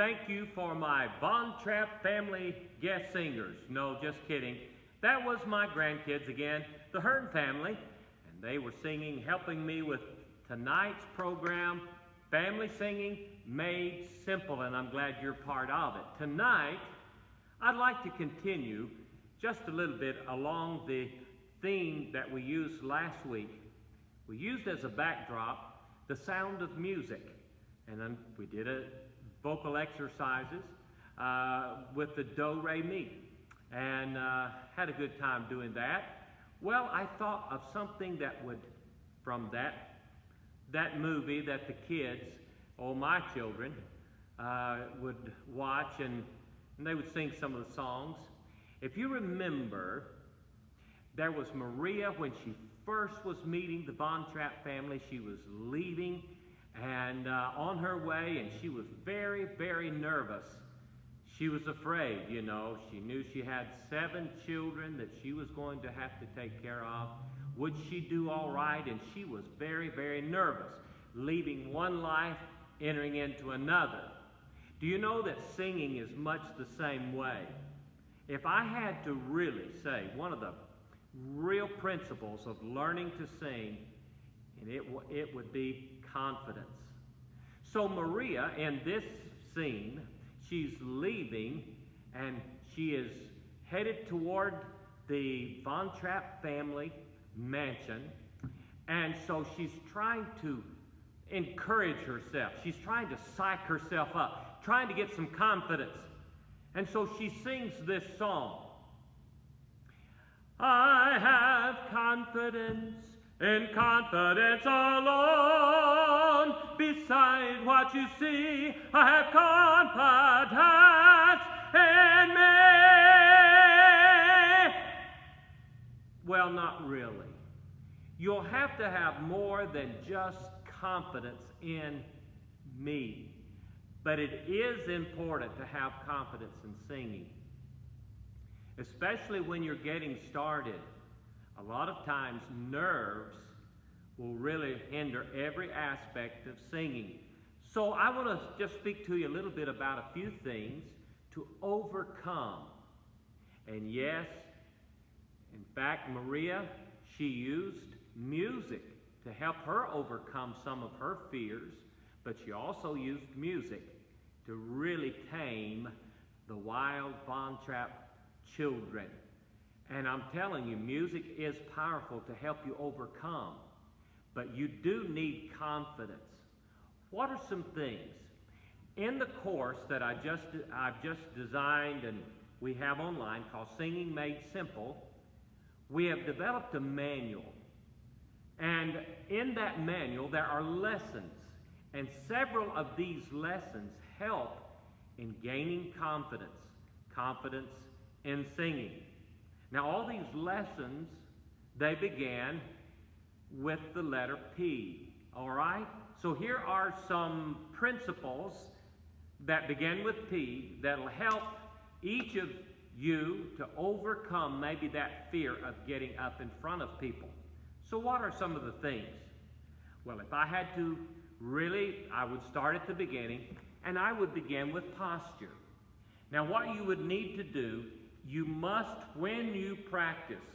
thank you for my Von Trapp family guest singers. No, just kidding. That was my grandkids again, the Hearn family, and they were singing, helping me with tonight's program, Family Singing Made Simple, and I'm glad you're part of it. Tonight, I'd like to continue just a little bit along the theme that we used last week. We used as a backdrop the sound of music, and then we did vocal exercises with the do, re, mi, and had a good time doing that. Well, I thought of something that would, from that movie that the kids, or my children, would watch, and they would sing some of the songs. If you remember, there was Maria when she first was meeting the Von Trapp family. She was leaving and on her way, and she was very, very nervous. She was afraid, you know. She knew she had 7 children that she was going to have to take care of. Would she do all right? And she was very, very nervous, leaving one life, entering into another. Do you know that singing is much the same way? If I had to really say one of the real principles of learning to sing, and it would be confidence. So Maria, in this scene, she's leaving, and she is headed toward the Von Trapp family mansion, and so she's trying to encourage herself. She's trying to psych herself up, trying to get some confidence. And so she sings this song. I have confidence in confidence alone. Beside what you see, I have confidence in me. Well, not really. You'll have to have more than just confidence in me. But it is important to have confidence in singing, especially when you're getting started. A lot of times nerves will really hinder every aspect of singing. So I want to just speak to you a little bit about a few things to overcome. And yes, in fact, Maria, she used music to help her overcome some of her fears, but she also used music to really tame the wild Von Trapp children. And I'm telling you, music is powerful to help you overcome, but you do need confidence. What are some things? In the course that I've just designed and we have online called Singing Made Simple, we have developed a manual. And in that manual, there are lessons. And several of these lessons help in gaining confidence in singing. Now, all these lessons, they began with the letter P, all right? So here are some principles that begin with P that'll help each of you to overcome maybe that fear of getting up in front of people. So what are some of the things? Well, if I had to really, I would start at the beginning, and I would begin with posture. Now, what you would need to do, you must, when you practice,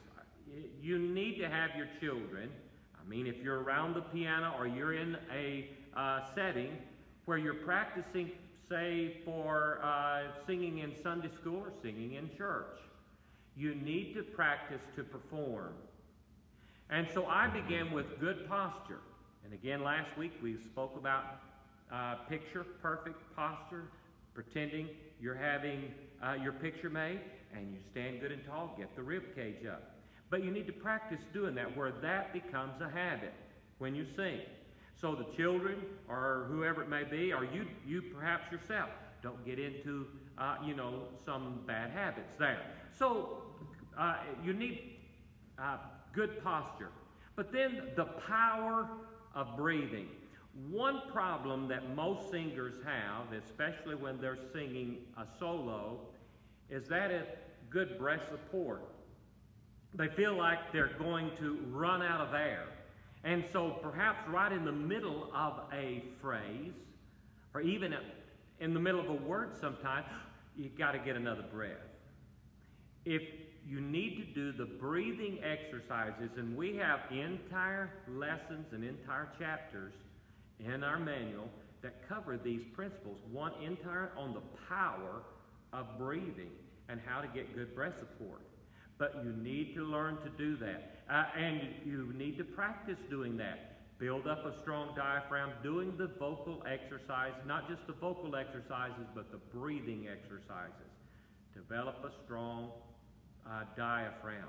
you need to have your children. I mean, if you're around the piano or you're in a setting where you're practicing, say, for singing in Sunday school or singing in church, you need to practice to perform. And so I began with good posture. And again, last week we spoke about picture perfect posture, pretending you're having your picture made, and you stand good and tall, get the rib cage up. But you need to practice doing that where that becomes a habit when you sing. So the children or whoever it may be, or you perhaps yourself, don't get into some bad habits there. So you need good posture. But then the power of breathing. One problem that most singers have, especially when they're singing a solo, is that if good breath support, they feel like they're going to run out of air. And so perhaps right in the middle of a phrase, or even in the middle of a word sometimes, you got to get another breath. If you need to do the breathing exercises, and we have entire lessons and entire chapters in our manual that cover these principles, one entire on the power of breathing and how to get good breath support. But you need to learn to do that. And you need to practice doing that. Build up a strong diaphragm, doing the vocal exercise, not just the vocal exercises, but the breathing exercises. Develop a strong diaphragm.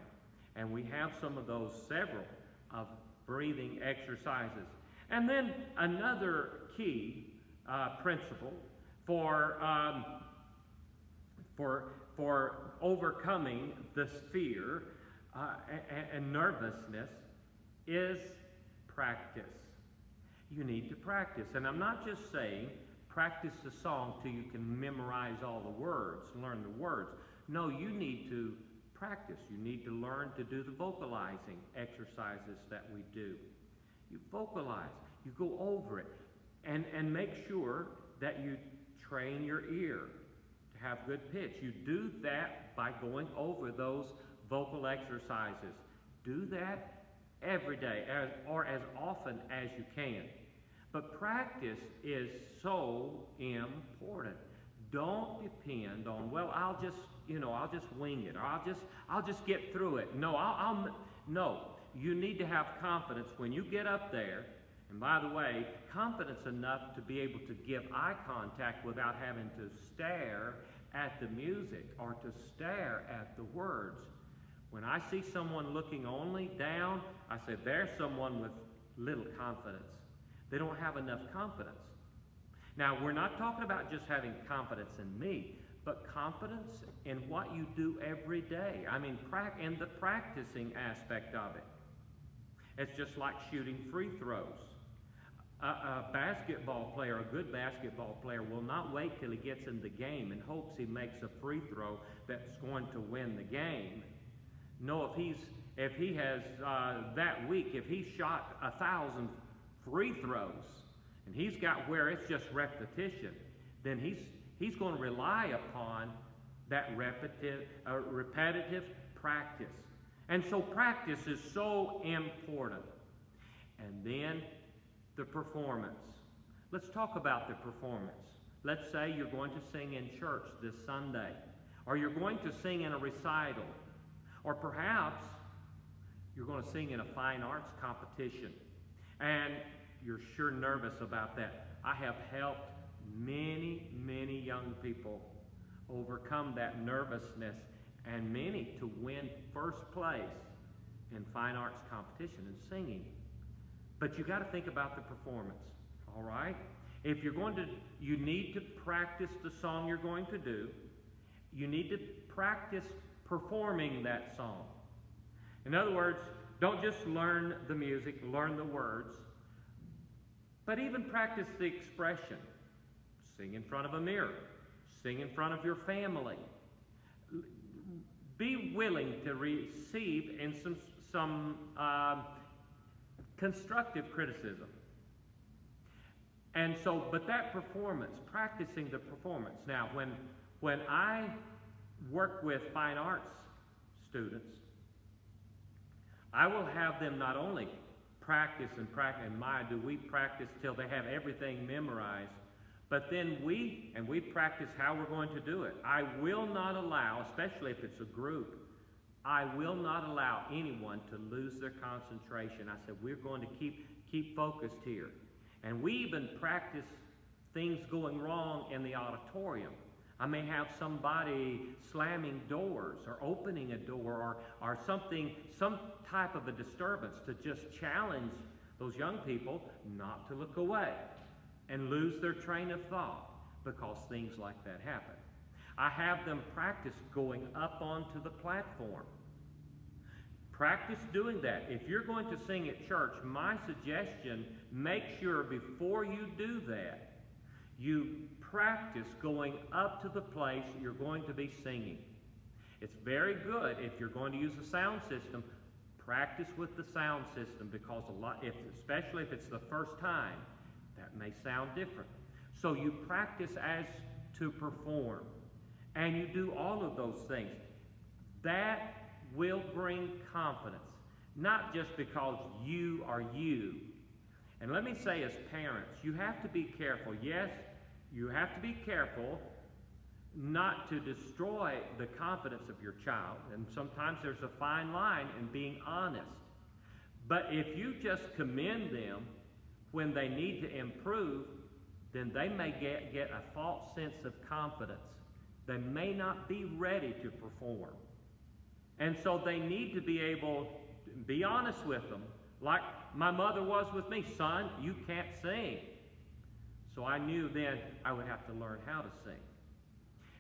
And we have some of those, several of breathing exercises. And then another key principle for overcoming this fear and nervousness is practice. You need to practice. And I'm not just saying practice the song till you can memorize all the words, learn the words. No, you need to practice. You need to learn to do the vocalizing exercises that we do. You vocalize. You go over it. And make sure that you train your ear to have good pitch. You do that by going over those vocal exercises. Do that every day or as often as you can. But practice is so important. Don't depend on, well, I'll just wing it, or I'll just get through it. No, no. You need to have confidence when you get up there. And by the way, confidence enough to be able to give eye contact without having to stare at the music or to stare at the words. When I see someone looking only down, I say, there's someone with little confidence. They don't have enough confidence. Now, we're not talking about just having confidence in me, but confidence in what you do every day. I mean, in the practicing aspect of it. It's just like shooting free throws. A basketball player, a good basketball player, will not wait till he gets in the game and hopes he makes a free throw that's going to win the game. No, if he has that week, if he shot 1,000 free throws and he's got where it's just repetition, then he's going to rely upon that repetitive practice. And so practice is so important. And then the performance. Let's talk about the performance. Let's say you're going to sing in church this Sunday, or you're going to sing in a recital, or perhaps you're going to sing in a fine arts competition, and you're sure nervous about that. I have helped many, many young people overcome that nervousness, and many to win first place in fine arts competition and singing. But you got to think about the performance, all right? If you're going to, you need to practice the song you're going to do. You need to practice performing that song. In other words, don't just learn the music, learn the words, but even practice the expression. Sing in front of a mirror. Sing in front of your family. Be willing to receive in some constructive criticism. And so, but that performance, practicing the performance. Now, when I work with fine arts students, I will have them not only practice, and we practice till they have everything memorized, but then we practice how we're going to do it. I will not allow, especially if it's a group, I will not allow anyone to lose their concentration. I said, we're going to keep focused here. And we even practice things going wrong in the auditorium. I may have somebody slamming doors or opening a door or something, some type of a disturbance to just challenge those young people not to look away and lose their train of thought, because things like that happen. I have them practice going up onto the platform. Practice doing that. If you're going to sing at church, my suggestion, make sure before you do that, you practice going up to the place you're going to be singing. It's very good if you're going to use a sound system, practice with the sound system, because especially if it's the first time, that may sound different. So you practice as to perform, and you do all of those things. That will bring confidence, not just because you are you. And let me say, as parents, you have to be careful. Yes, you have to be careful not to destroy the confidence of your child. And sometimes there's a fine line in being honest. But if you just commend them when they need to improve, then they may get a false sense of confidence. They may not be ready to perform. And so they need to be able to be honest with them, like my mother was with me. Son, you can't sing. So I knew then I would have to learn how to sing.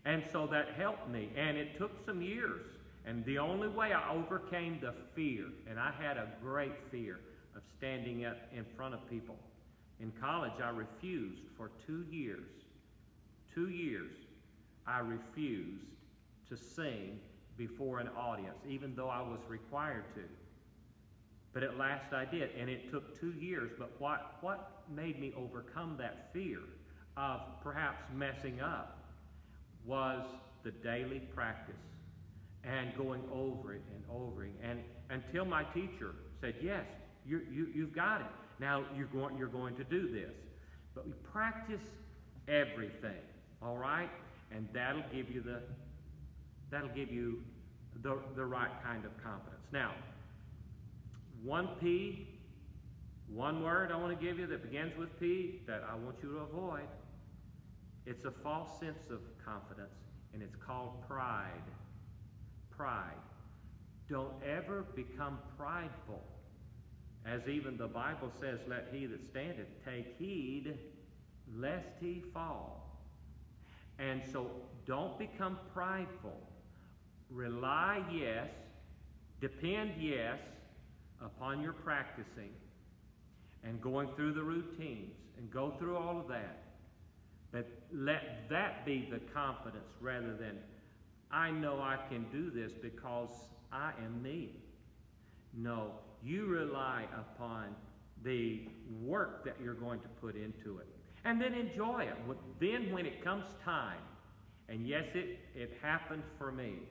And so that helped me. And it took some years. And the only way I overcame the fear, and I had a great fear of standing up in front of people. In college, I refused for 2 years. 2 years, I refused to sing before an audience, even though I was required to. But at last I did, and it took 2 years. But what made me overcome that fear of perhaps messing up was the daily practice and going over it and over it, and until my teacher said, yes, you've got it. Now you're going to do this. But we practice everything, all right? And that'll give you the right kind of confidence. Now, one P, one word I want to give you that begins with P that I want you to avoid. It's a false sense of confidence, and it's called pride. Pride. Don't ever become prideful. As even the Bible says, let he that standeth take heed lest he fall. And so don't become prideful. Rely, yes, depend, yes, upon your practicing and going through the routines and go through all of that. But let that be the confidence rather than, I know I can do this because I am me. No, you rely upon the work that you're going to put into it. And then enjoy it. Then when it comes time, and yes, it happened for me.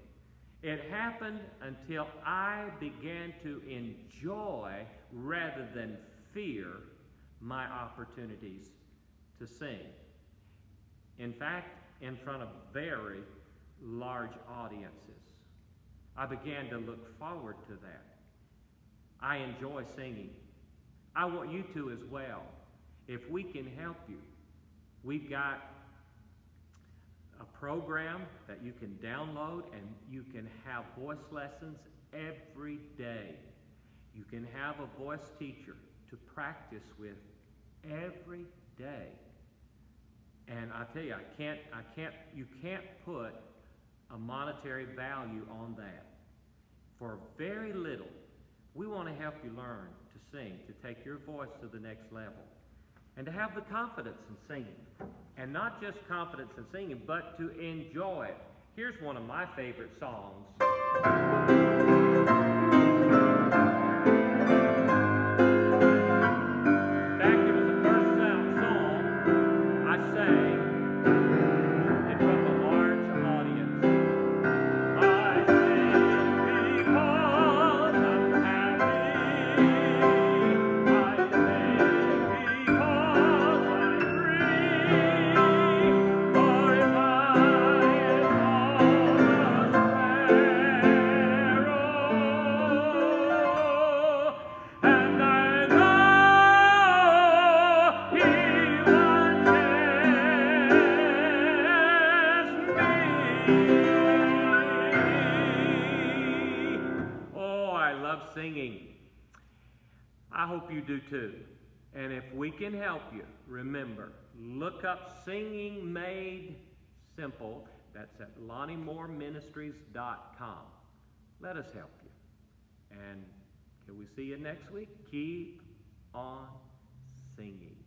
It happened until I began to enjoy rather than fear my opportunities to sing. In fact, in front of very large audiences. I began to look forward to that. I enjoy singing. I want you to as well. If we can help you, we've got a program that you can download, and you can have voice lessons every day. You can have a voice teacher to practice with every day. And I tell you, you can't put a monetary value on that. For very little, we want to help you learn to sing, to take your voice to the next level, and to have the confidence in singing. And not just confidence in singing, but to enjoy it. Here's one of my favorite songs. Singing. I hope you do too. And if we can help you, remember, look up Singing Made Simple. That's at LonnieMooreMinistries.com. Let us help you. And till we see you next week, keep on singing.